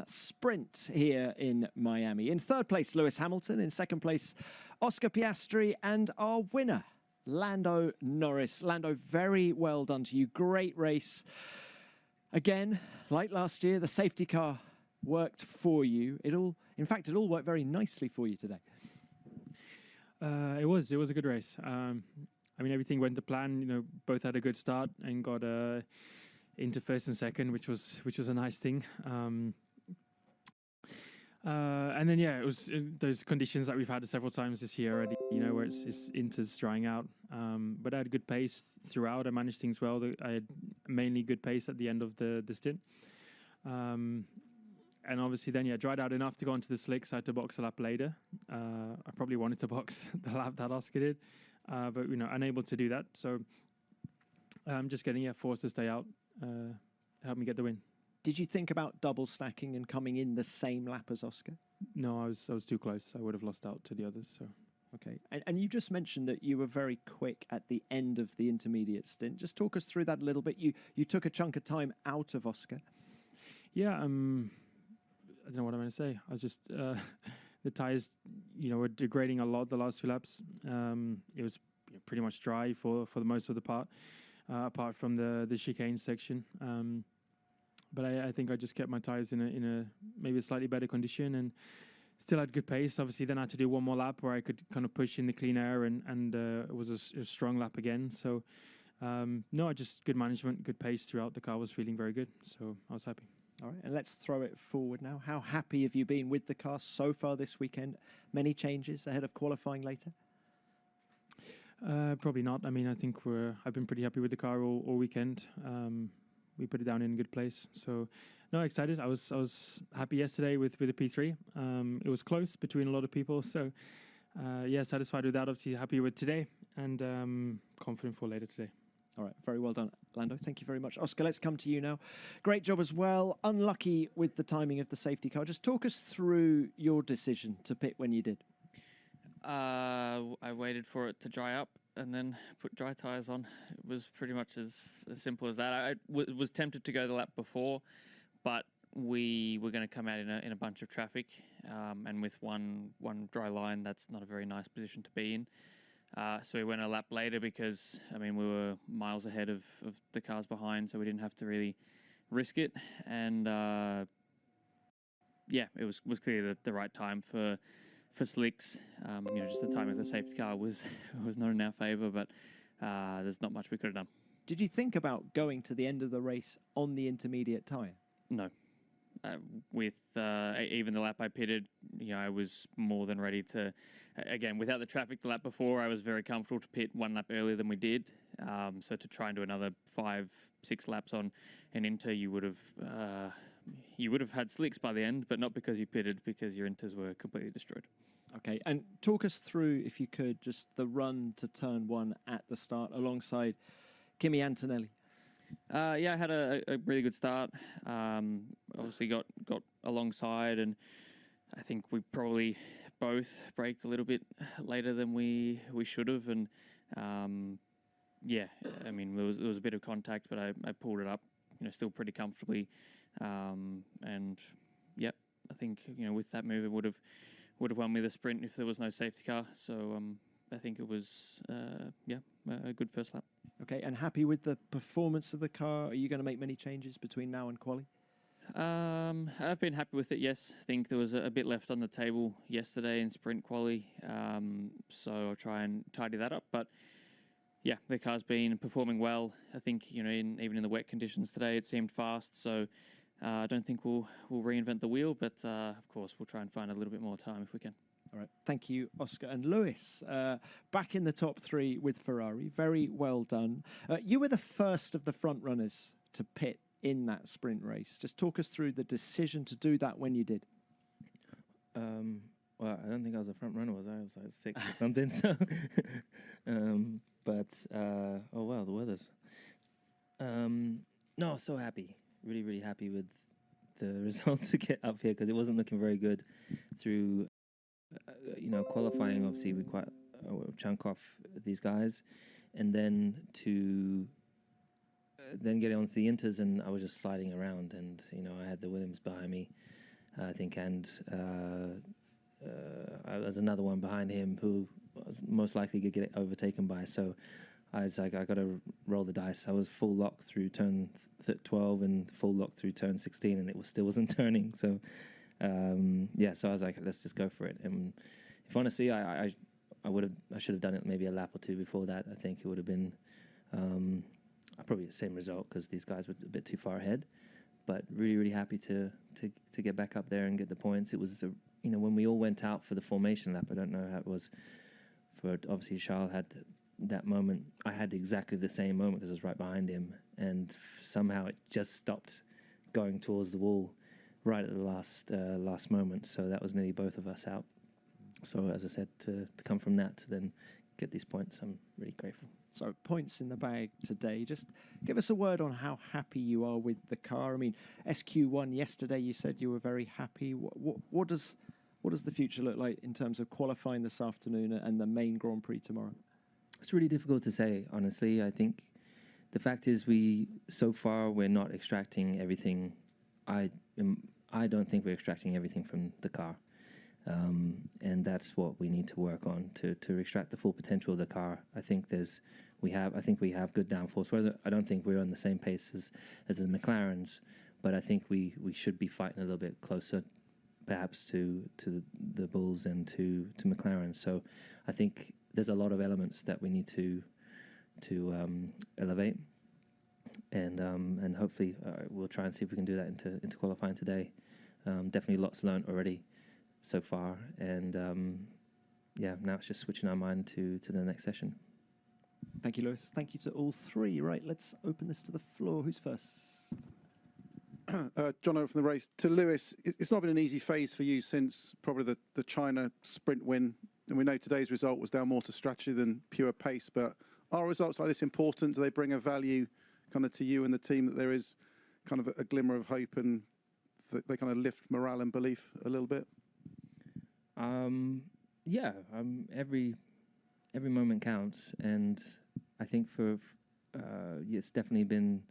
sprint here in Miami. In third place, Lewis Hamilton. In second place, Oscar Piastri. And our winner, Lando Norris. Lando, very well done to you. Great race. Again, like last year, the safety car worked for you. It all worked very nicely for you today. It was a good race. Everything went to plan. Both had a good start and got into first and second, which was a nice thing. And then it was those conditions that we've had several times this year already. Where it's Inter's drying out. But I had good pace throughout. I managed things well. I had mainly good pace at the end of the stint. And obviously then, dried out enough to go onto the slicks. I had to box a lap later. I probably wanted to box the lap that Oscar did, but unable to do that. So just getting forced to stay out helped me get the win. Did you think about double stacking and coming in the same lap as Oscar? No, I was too close. I would have lost out to the others. So okay, and you just mentioned that you were very quick at the end of the intermediate stint. Just talk us through that a little bit. You took a chunk of time out of Oscar. Yeah. I don't know what I'm going to say. I was just the tires, were degrading a lot the last few laps. It was pretty much dry for the most of the part, apart from the chicane section. But I think I just kept my tires in a maybe a slightly better condition and still had good pace. Obviously, then I had to do one more lap where I could kind of push in the clean air and it was a strong lap again. So just good management, good pace throughout. The car was feeling very good, so I was happy. All right, and let's throw it forward now. How happy have you been with the car so far this weekend? Many changes ahead of qualifying later? Probably not. I think I've been pretty happy with the car all weekend. We put it down in a good place. So, no, excited. I was happy yesterday with the P3. It was close between a lot of people. So, satisfied with that. Obviously happy with today and confident for later today. All right, very well done, Lando. Thank you very much. Oscar, let's come to you now. Great job as well. Unlucky with the timing of the safety car. Just talk us through your decision to pit when you did. I waited for it to dry up and then put dry tyres on. It was pretty much as simple as that. I was tempted to go the lap before, but we were going to come out in a bunch of traffic, and with one dry line, that's not a very nice position to be in. So we went a lap later because, we were miles ahead of the cars behind, so we didn't have to really risk it. And, it was clearly the right time for slicks. Just the time of the safety car was not in our favour, but there's not much we could have done. Did you think about going to the end of the race on the intermediate tyre? No. With even the lap I pitted, I was more than ready to. Again, without the traffic the lap before, I was very comfortable to pit one lap earlier than we did. So to try and do another 5-6 laps on an Inter, you would have had slicks by the end, but not because you pitted, because your Inters were completely destroyed. Okay, and talk us through, if you could, just the run to turn one at the start alongside Kimi Antonelli. I had a really good start. Obviously got alongside, and I think we probably both braked a little bit later than we should have. And there was a bit of contact, but I pulled it up, still pretty comfortably. I think with that move it would have won me the sprint if there was no safety car. So I think it was a good first lap. Okay, and happy with the performance of the car? Are you going to make many changes between now and quali? I've been happy with it, yes. I think there was a bit left on the table yesterday in sprint quali, so I'll try and tidy that up. But yeah, the car's been performing well. I think even in the wet conditions today, it seemed fast. So I don't think we'll reinvent the wheel, but of course we'll try and find a little bit more time if we can. All right. Thank you, Oscar. And Lewis, back in the top three with Ferrari. Very well done. You were the first of the front runners to pit in that sprint race. Just talk us through the decision to do that when you did. Well, I don't think I was a front runner, was I? I was like 6 or something. So, the weather's. No, so happy. Really, really happy with the result to get up here because it wasn't looking very good through. Qualifying, obviously, we quite chunk off these guys, and then to then get onto the Inters, and I was just sliding around, and I had the Williams behind me, I think, and there's another one behind him who was most likely to get overtaken by. So I was like, I got to roll the dice. I was full lock through turn 12 and full lock through turn 16, and it still wasn't turning. So so I was like, let's just go for it. And if honestly, I should have done it maybe a lap or two before that. I think it would have been probably the same result because these guys were a bit too far ahead. But really, really happy to get back up there and get the points. It was when we all went out for the formation lap. I don't know how it was for obviously Charles had that moment. I had exactly the same moment because I was right behind him, and somehow it just stopped going towards the wall right at the last moment. So that was nearly both of us out. So as I said, to come from that to then get these points, I'm really grateful. So points in the bag today. Just give us a word on how happy you are with the car. I mean, SQ1 yesterday, you said you were very happy. What does the future look like in terms of qualifying this afternoon and the main Grand Prix tomorrow? It's really difficult to say, honestly. I think the fact is so far we're not extracting everything. I don't think we're extracting everything from the car. And that's what we need to work on to extract the full potential of the car. I think we have good downforce. I don't think we're on the same pace as the McLarens, but I think we should be fighting a little bit closer, perhaps to the Bulls and to McLaren. So I think there's a lot of elements that we need to elevate, and hopefully we'll try and see if we can do that into qualifying today. Definitely lots learned already so far, and now it's just switching our mind to the next session. Thank you, Lewis. Thank you to all three. Right, let's open this to the floor. Who's first? John Owen from the race. To Lewis, it's not been an easy phase for you since probably the China sprint win, and we know today's result was down more to strategy than pure pace, but are results like this important? Do they bring a value kind of to you and the team that there is kind of a glimmer of hope and that they kind of lift morale and belief a little bit? Every moment counts, and I think it's definitely been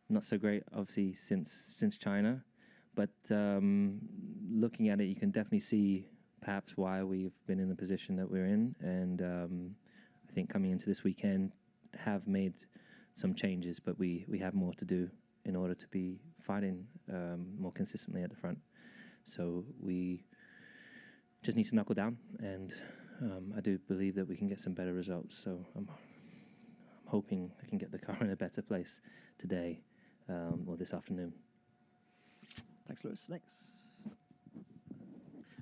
not so great, obviously, since China, but looking at it, you can definitely see perhaps why we've been in the position that we're in, and I think coming into this weekend have made some changes, but we have more to do in order to be fighting more consistently at the front. So we just need to knuckle down, and I do believe that we can get some better results. So I'm hoping I can get the car in a better place today or this afternoon. Thanks, Lewis. Next.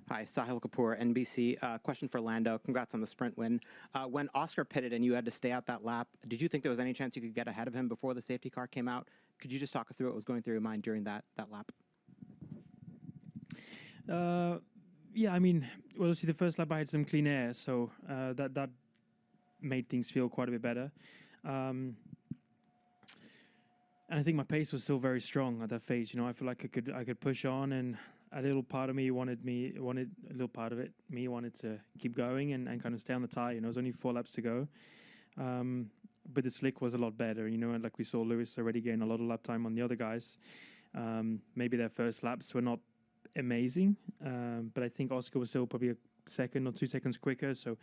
Hi, Sahil Kapoor, NBC. Question for Lando. Congrats on the sprint win. When Oscar pitted and you had to stay out that lap, did you think there was any chance you could get ahead of him before the safety car came out? Could you just talk us through what was going through your mind during that lap? Yeah, I mean, well, obviously the first lap I had some clean air, so that made things feel quite a bit better. And I think my pace was still very strong at that phase. I feel like I could push on, and a little part of me wanted to keep going and kind of stay on the tire. It was only 4 laps to go. But the slick was a lot better, and like we saw Lewis already gain a lot of lap time on the other guys. Maybe their first laps were not amazing, but I think Oscar was still probably a second or 2 seconds quicker, so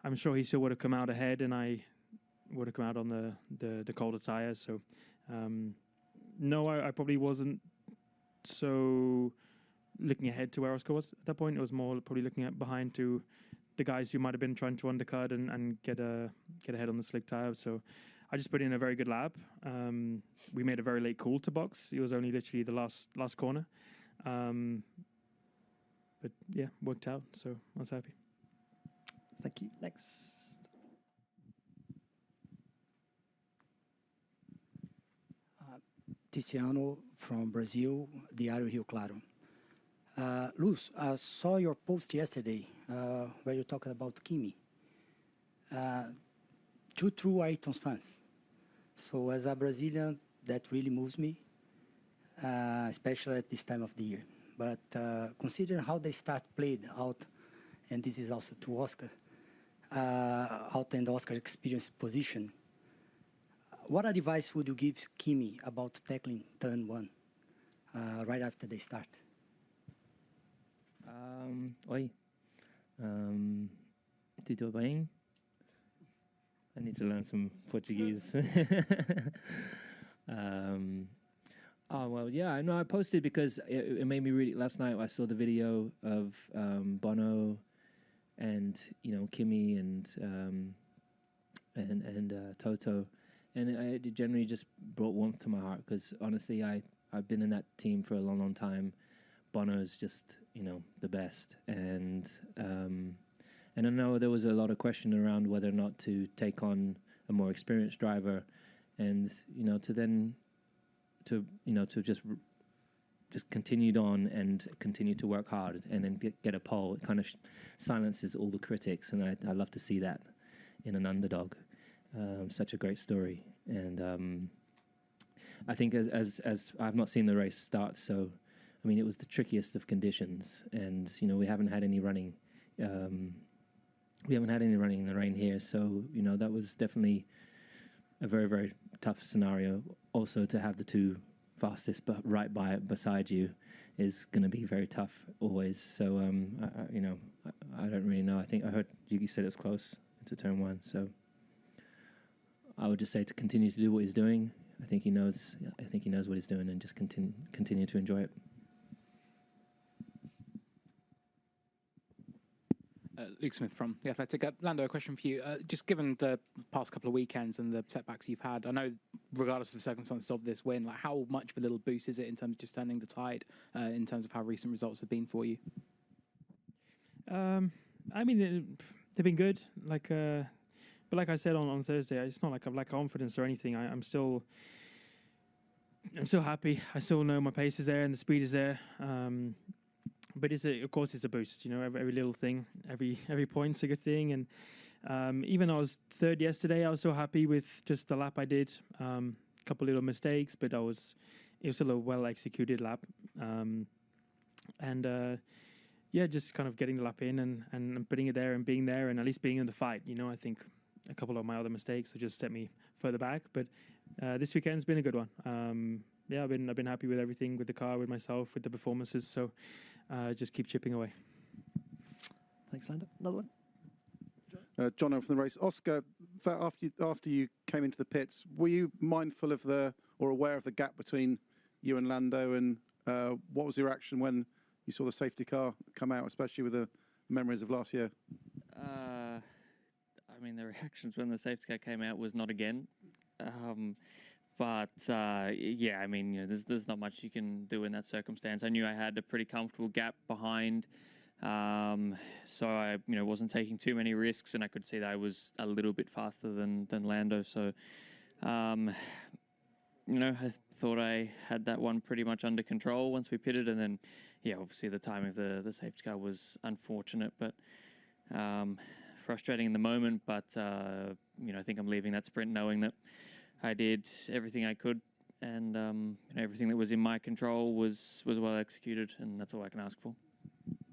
I'm sure he still would have come out ahead, and I would have come out on the colder tires. So no, I probably wasn't so looking ahead to where Oscar was at that point. It was more probably looking at behind to the guys who might have been trying to undercut and get ahead on the slick tire. So I just put in a very good lap. We made a very late call to box. It was only literally the last corner. But yeah, worked out, so I was happy. Thank you. Next. Tiziano from Brazil, Diário Rio Claro. Luz, I saw your post yesterday where you talked about Kimi. Two true Ayrton's fans. So as a Brazilian, that really moves me, especially at this time of the year. But considering how the start played out, and this is also to Oscar, out and Oscar's experience position, what advice would you give Kimi about tackling turn 1 right after they start? Oi. Tudo bem? I need to learn some Portuguese. Oh, well, yeah, I know I posted because it made me really... Last night I saw the video of Bono and, Kimmy and Toto. And it generally just brought warmth to my heart because, honestly, I've been in that team for a long, long time. Bono's just, the best. And I know there was a lot of question around whether or not to take on a more experienced driver and, to just continued on and continue to work hard and then get a pole. It kind of silences all the critics, and I love to see that in an underdog. Such a great story, and I think as I've not seen the race start, so I mean it was the trickiest of conditions, and we haven't had any running. We haven't had any running in the rain here, so that was definitely a very, very tough scenario. Also, to have the two fastest but right beside you is going to be very tough always. So I don't really know. I think I heard you said it was close to turn one, so I would just say to continue to do what he's doing. I think he knows what he's doing, and just continue to enjoy it. Luke Smith from The Athletic. Lando, a question for you. Just given the past couple of weekends and the setbacks you've had, I know regardless of the circumstances of this win, like how much of a little boost is it in terms of just turning the tide, in terms of how recent results have been for you? I mean, they've been good. But like I said on Thursday, it's not like I've lacked confidence or anything. I'm still happy. I still know my pace is there and the speed is there. But of course, it's a boost. Every little thing, every point's a good thing. And even though I was third yesterday, I was so happy with just the lap I did. A couple little mistakes, but it was still a well executed lap. Just kind of getting the lap in and putting it there and being there and at least being in the fight. I think a couple of my other mistakes have just set me further back. But this weekend's been a good one. I've been happy with everything, with the car, with myself, with the performances. So just keep chipping away. Thanks, Lando. Another one. John from the race. Oscar, after you came into the pits, were you mindful of or aware of the gap between you and Lando, and what was your reaction when you saw the safety car come out, especially with the memories of last year? I mean, the reactions when the safety car came out was not again. I mean, there's not much you can do in that circumstance. I knew I had a pretty comfortable gap behind, so I, wasn't taking too many risks, and I could see that I was a little bit faster than Lando. So, I thought I had that one pretty much under control once we pitted, and then, obviously the timing of the safety car was unfortunate, but frustrating in the moment. But I think I'm leaving that sprint knowing that I did everything I could, and everything that was in my control was well executed, and that's all I can ask for.